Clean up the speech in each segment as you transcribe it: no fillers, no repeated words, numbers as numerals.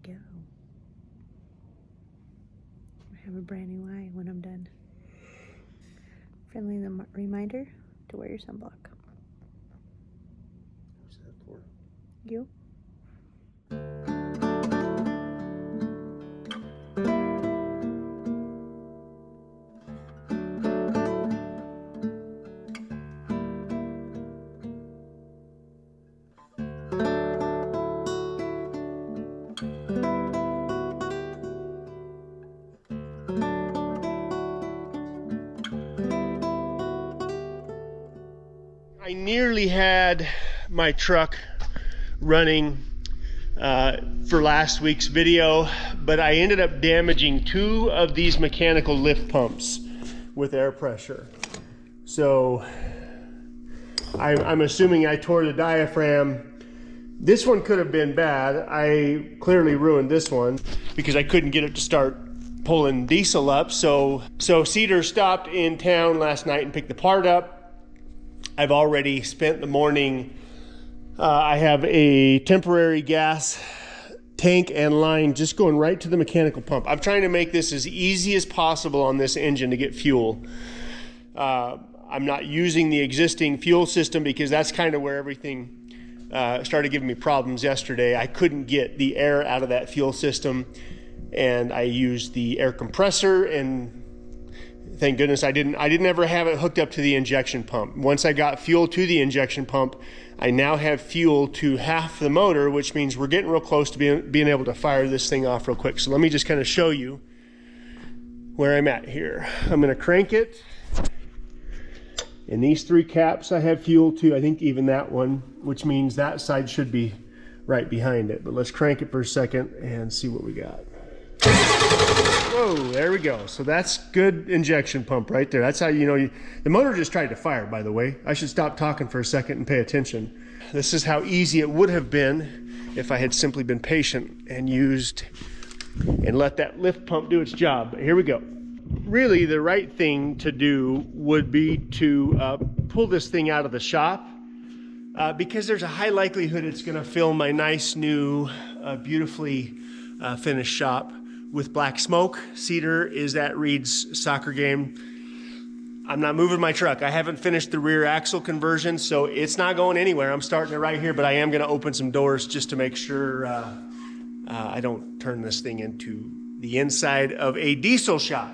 go. I have a brand new eye when I'm done. Friendly reminder to wear your sunblock. Who's that for? You? I nearly had my truck running for last week's video, but I ended up damaging 2 of these mechanical lift pumps with air pressure. So I'm assuming I tore the diaphragm. This one could have been bad. I clearly ruined this one because I couldn't get it to start pulling diesel up. So Cedar stopped in town last night and picked the part up. I've already spent the morning. I have a temporary gas tank and line just going right to the mechanical pump. I'm trying to make this as easy as possible on this engine to get fuel. I'm not using the existing fuel system because that's kind of where everything started giving me problems yesterday. I couldn't get the air out of that fuel system, and I used the air compressor, and thank goodness I didn't ever have it hooked up to the injection pump. Once I got fuel to the injection pump, I now have fuel to half the motor, which means we're getting real close to being able to fire this thing off real quick. So let me just kind of show you where I'm at here. I'm going to crank it. And these 3 caps I have fuel to, I think even that one, which means that side should be right behind it. But let's crank it for a second and see what we got. Whoa, there we go. So that's good injection pump right there. That's how you know the motor just tried to fire, by the way. I should stop talking for a second and pay attention. This is how easy it would have been if I had simply been patient and let that lift pump do its job. But here we go. Really, the right thing to do would be to pull this thing out of the shop because there's a high likelihood it's going to fill my nice new beautifully finished shop with black smoke. Cedar is at Reed's soccer game. I'm not moving my truck. I haven't finished the rear axle conversion, so it's not going anywhere. I'm starting it right here, but I am going to open some doors just to make sure I don't turn this thing into the inside of a diesel shop.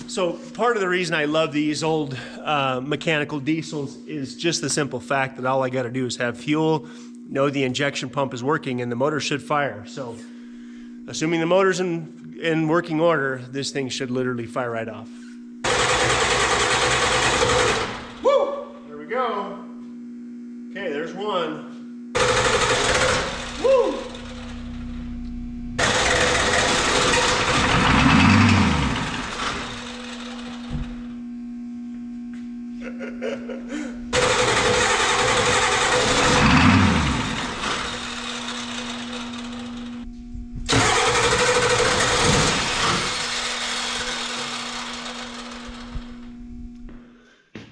So part of the reason I love these old mechanical diesels is just the simple fact that all I got to do is have fuel, know the injection pump is working, and the motor should fire. So assuming the motor's in working order, this thing should literally fire right off. Woo! There we go. Okay, there's one. Woo!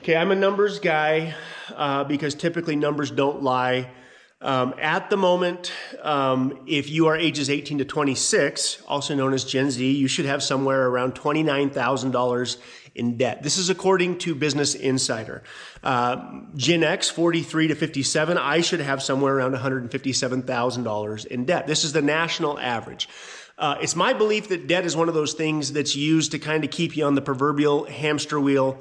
Okay, I'm a numbers guy because typically numbers don't lie. At the moment, if you are ages 18 to 26, also known as Gen Z, you should have somewhere around $29,000 in debt. This is according to Business Insider. Gen X, 43 to 57, I should have somewhere around $157,000 in debt. This is the national average. It's my belief that debt is one of those things that's used to kind of keep you on the proverbial hamster wheel.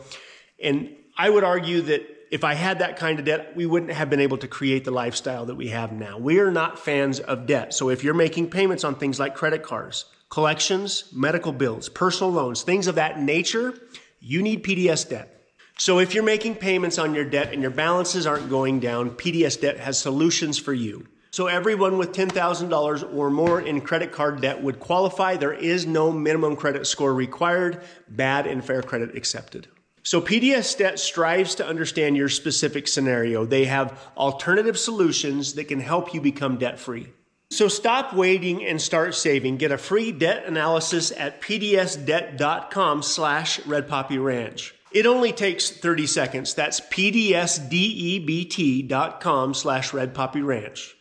And I would argue that if I had that kind of debt, we wouldn't have been able to create the lifestyle that we have now. We are not fans of debt. So if you're making payments on things like credit cards, collections, medical bills, personal loans, things of that nature, you need PDS Debt. So if you're making payments on your debt and your balances aren't going down, PDS Debt has solutions for you. So everyone with $10,000 or more in credit card debt would qualify. There is no minimum credit score required, bad and fair credit accepted. So PDS Debt strives to understand your specific scenario. They have alternative solutions that can help you become debt-free. So stop waiting and start saving. Get a free debt analysis at pdsdebt.com/redpoppyranch. It only takes 30 seconds. That's pdsdebt.com/redpoppyranch.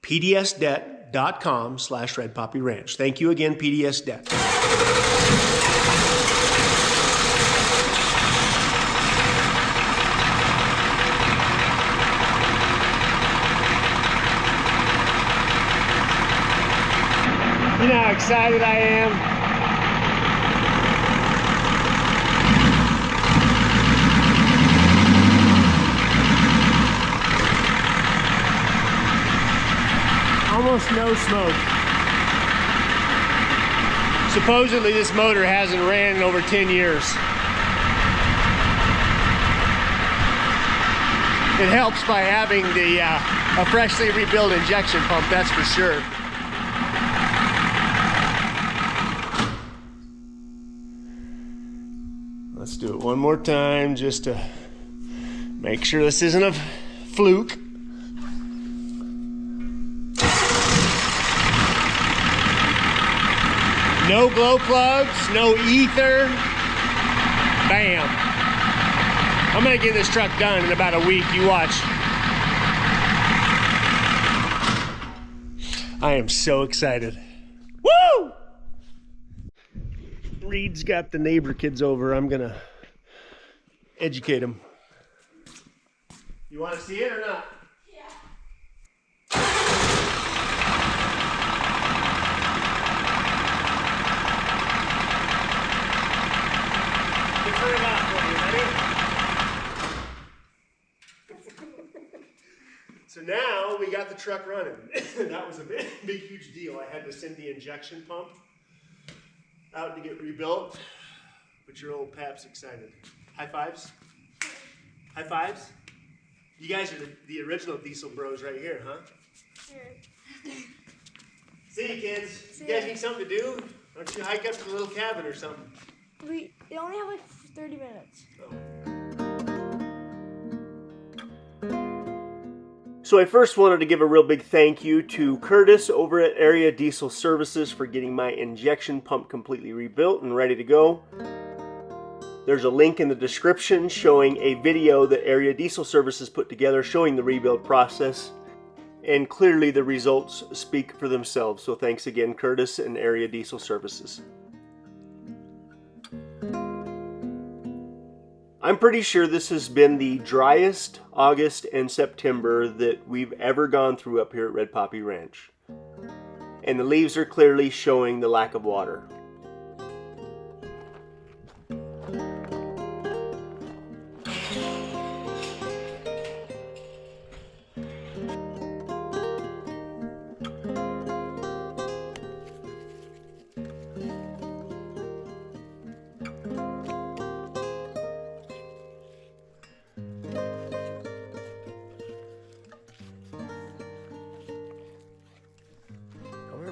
pdsdebt.com/redpoppyranch. Thank you again, PDS Debt. You know how excited I am? Almost no smoke. Supposedly this motor hasn't ran in over 10 years. It helps by having a freshly rebuilt injection pump, that's for sure. Let's do it one more time just to make sure this isn't a fluke. No glow plugs, no ether. Bam. I'm gonna get this truck done in about a week, you watch. I am so excited. Woo! Reed's got the neighbor kids over. I'm gonna educate them. You want to see it or not? Yeah. Let's turn it off for you. Ready? So now we got the truck running. That was a big, huge deal. I had to send the injection pump out to get rebuilt, but your old Pap's excited. High fives? High fives? You guys are the original diesel bros right here, huh? Sure. See you kids. You guys need something to do? Why don't you hike up to the little cabin or something? They only have like 30 minutes. So I first wanted to give a real big thank you to Curtis over at Area Diesel Services for getting my injection pump completely rebuilt and ready to go. There's a link in the description showing a video that Area Diesel Services put together showing the rebuild process. And clearly the results speak for themselves. So thanks again, Curtis and Area Diesel Services. I'm pretty sure this has been the driest August and September that we've ever gone through up here at Red Poppy Ranch. And the leaves are clearly showing the lack of water.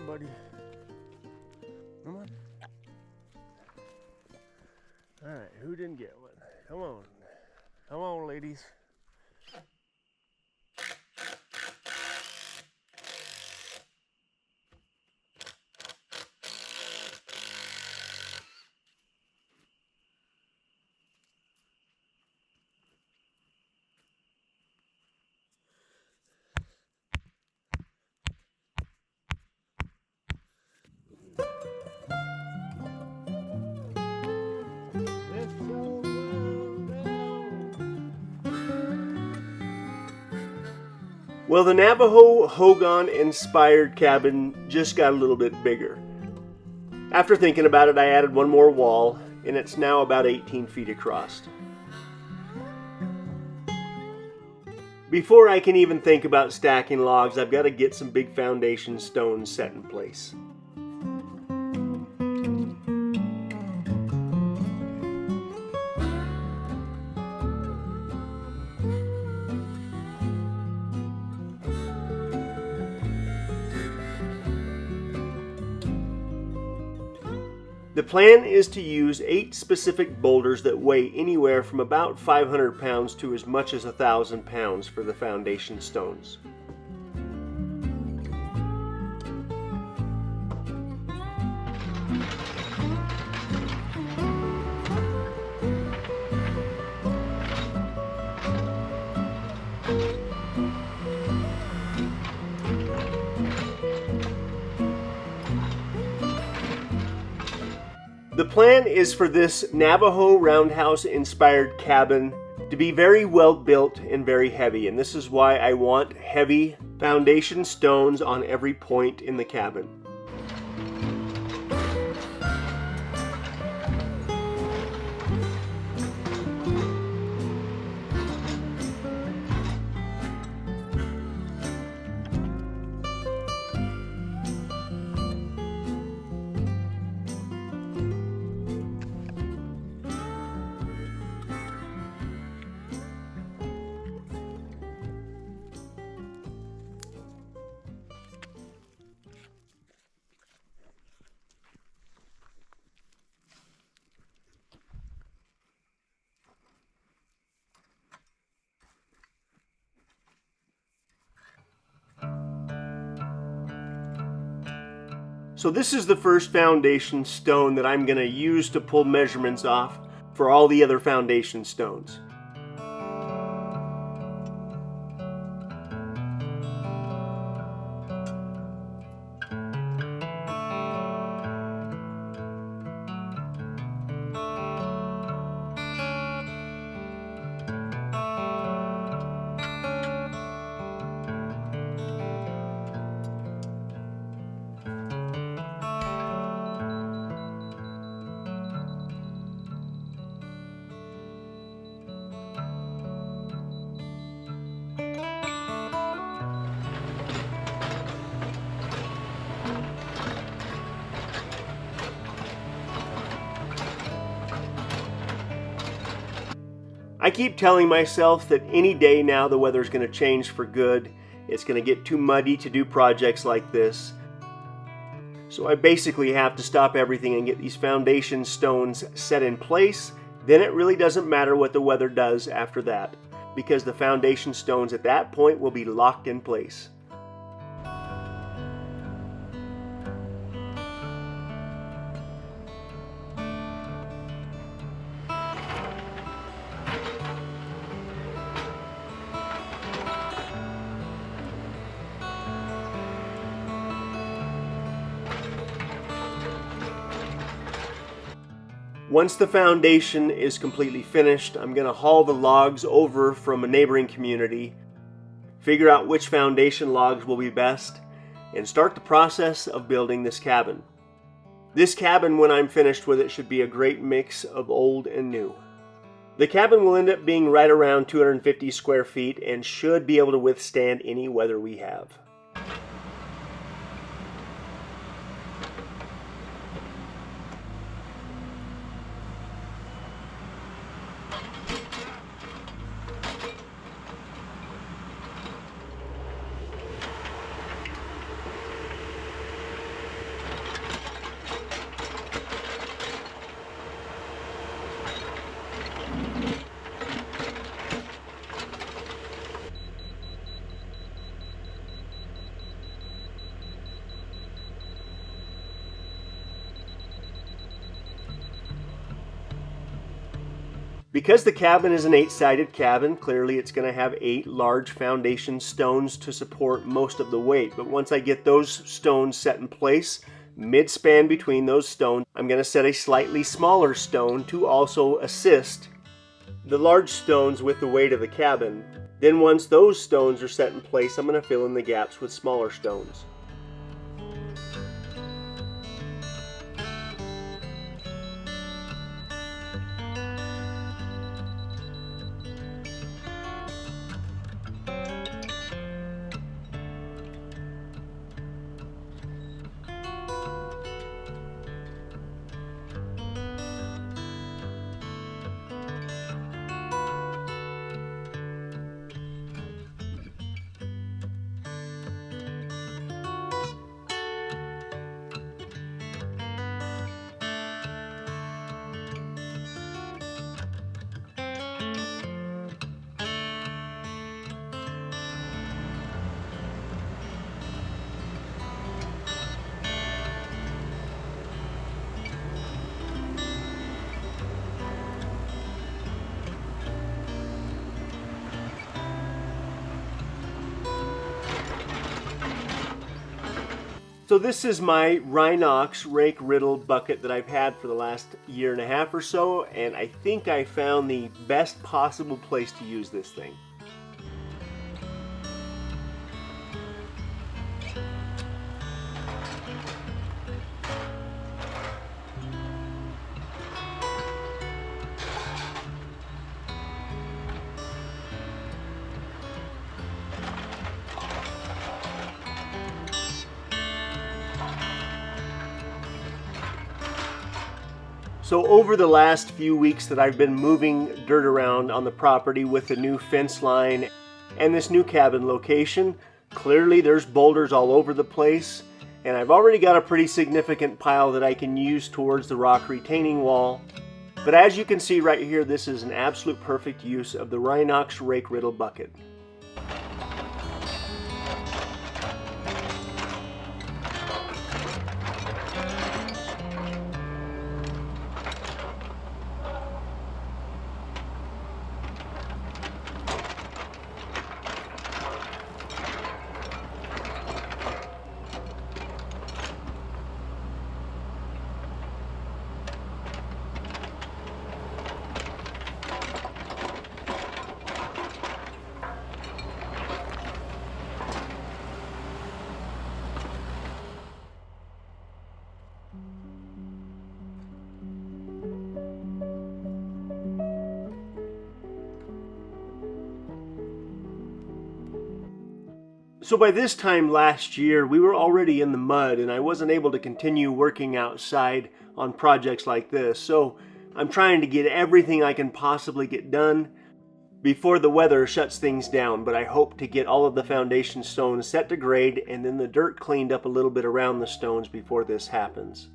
Buddy. Come on. Alright, who didn't get one? Come on. Come on, ladies. Well, the Navajo Hogan-inspired cabin just got a little bit bigger. After thinking about it, I added one more wall, and it's now about 18 feet across. Before I can even think about stacking logs, I've got to get some big foundation stones set in place. The plan is to use 8 specific boulders that weigh anywhere from about 500 pounds to as much as 1,000 pounds for the foundation stones. The plan is for this Navajo roundhouse inspired cabin to be very well built and very heavy, and this is why I want heavy foundation stones on every point in the cabin. So this is the first foundation stone that I'm going to use to pull measurements off for all the other foundation stones. I keep telling myself that any day now the weather's going to change for good. It's going to get too muddy to do projects like this. So I basically have to stop everything and get these foundation stones set in place. Then it really doesn't matter what the weather does after that, because the foundation stones at that point will be locked in place. Once the foundation is completely finished, I'm going to haul the logs over from a neighboring community, figure out which foundation logs will be best, and start the process of building this cabin. This cabin, when I'm finished with it, should be a great mix of old and new. The cabin will end up being right around 250 square feet and should be able to withstand any weather we have. Because the cabin is an 8-sided cabin, clearly it's going to have 8 large foundation stones to support most of the weight. But once I get those stones set in place, mid-span between those stones, I'm going to set a slightly smaller stone to also assist the large stones with the weight of the cabin. Then once those stones are set in place, I'm going to fill in the gaps with smaller stones. So this is my Rhinox rake riddle bucket that I've had for the last year and a half or so, and I think I found the best possible place to use this thing. So over the last few weeks that I've been moving dirt around on the property with the new fence line and this new cabin location, clearly there's boulders all over the place, and I've already got a pretty significant pile that I can use towards the rock retaining wall. But as you can see right here, this is an absolute perfect use of the Rhinox rake riddle bucket. So by this time last year, we were already in the mud and I wasn't able to continue working outside on projects like this. So I'm trying to get everything I can possibly get done before the weather shuts things down. But I hope to get all of the foundation stones set to grade and then the dirt cleaned up a little bit around the stones before this happens.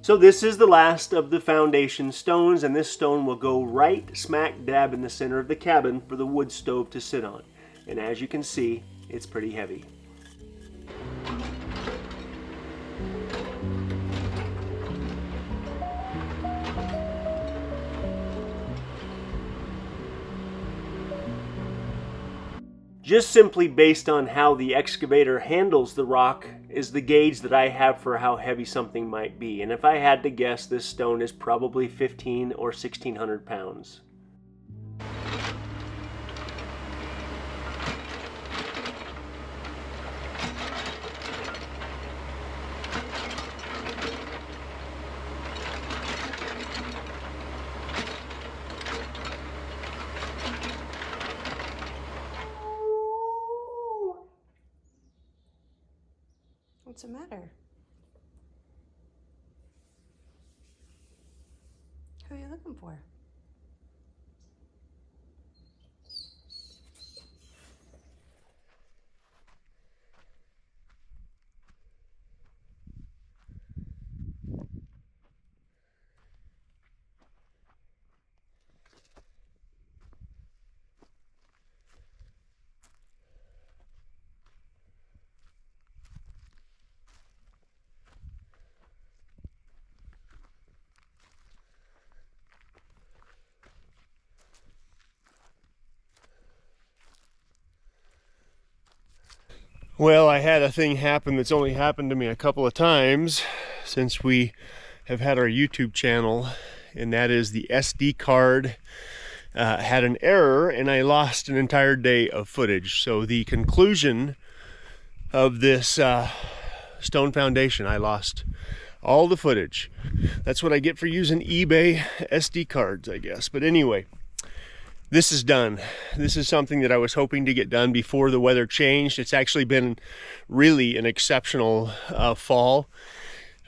So this is the last of the foundation stones, and this stone will go right smack dab in the center of the cabin for the wood stove to sit on. And as you can see, it's pretty heavy. Just simply based on how the excavator handles the rock is the gauge that I have for how heavy something might be. And if I had to guess, this stone is probably 15 or 1600 pounds. What's the matter? Who are you looking for? Well, I had a thing happen that's only happened to me a couple of times since we have had our YouTube channel, and that is the SD card had an error and I lost an entire day of footage. So the conclusion of this stone foundation, I lost all the footage. That's what I get for using eBay SD cards, I guess. But anyway, this is done. This is something that I was hoping to get done before the weather changed. It's actually been really an exceptional fall.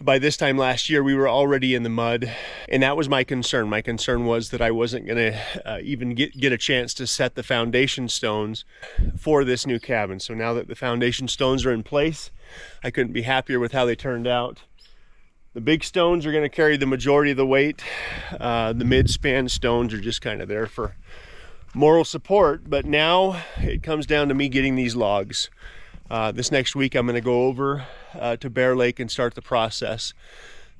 By this time last year, we were already in the mud, and that was my concern. My concern was that I wasn't going to even get a chance to set the foundation stones for this new cabin. So now that the foundation stones are in place, I couldn't be happier with how they turned out. The big stones are going to carry the majority of the weight. The mid-span stones are just kind of there for moral support, but now it comes down to me getting these logs. This next week I'm going to go over to Bear Lake and start the process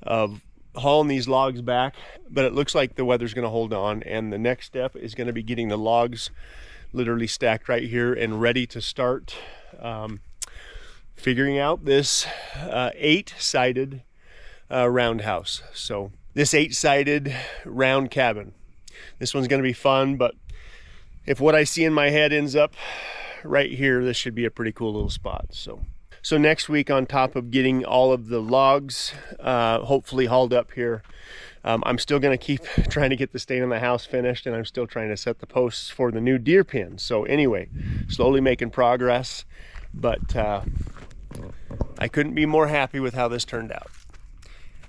of hauling these logs back, but it looks like the weather's going to hold on, and the next step is going to be getting the logs literally stacked right here and ready to start figuring out this 8-sided roundhouse. So this 8-sided round cabin, this one's going to be fun, but if what I see in my head ends up right here, this should be a pretty cool little spot. So next week, on top of getting all of the logs hopefully hauled up here, I'm still going to keep trying to get the stain on the house finished, and I'm still trying to set the posts for the new deer pins. So anyway, slowly making progress, but I couldn't be more happy with how this turned out.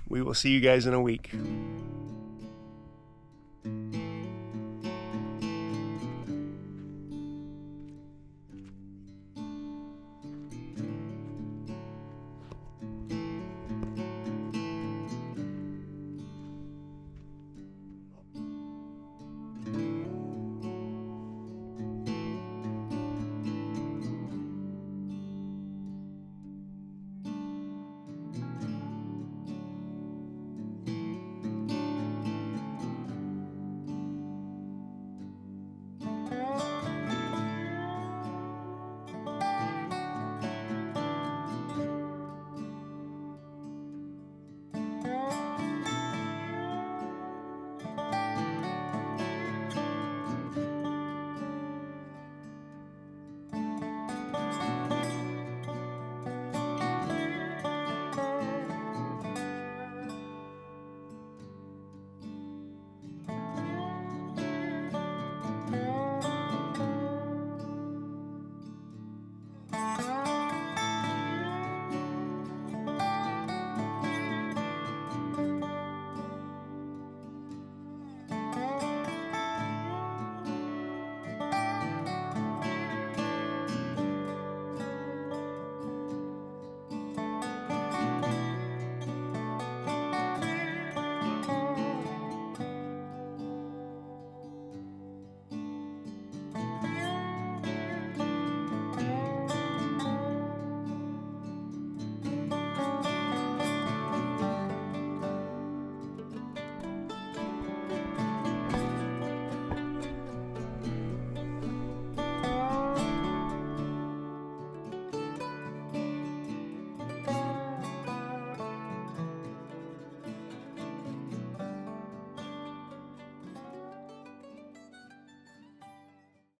We will see you guys in a week.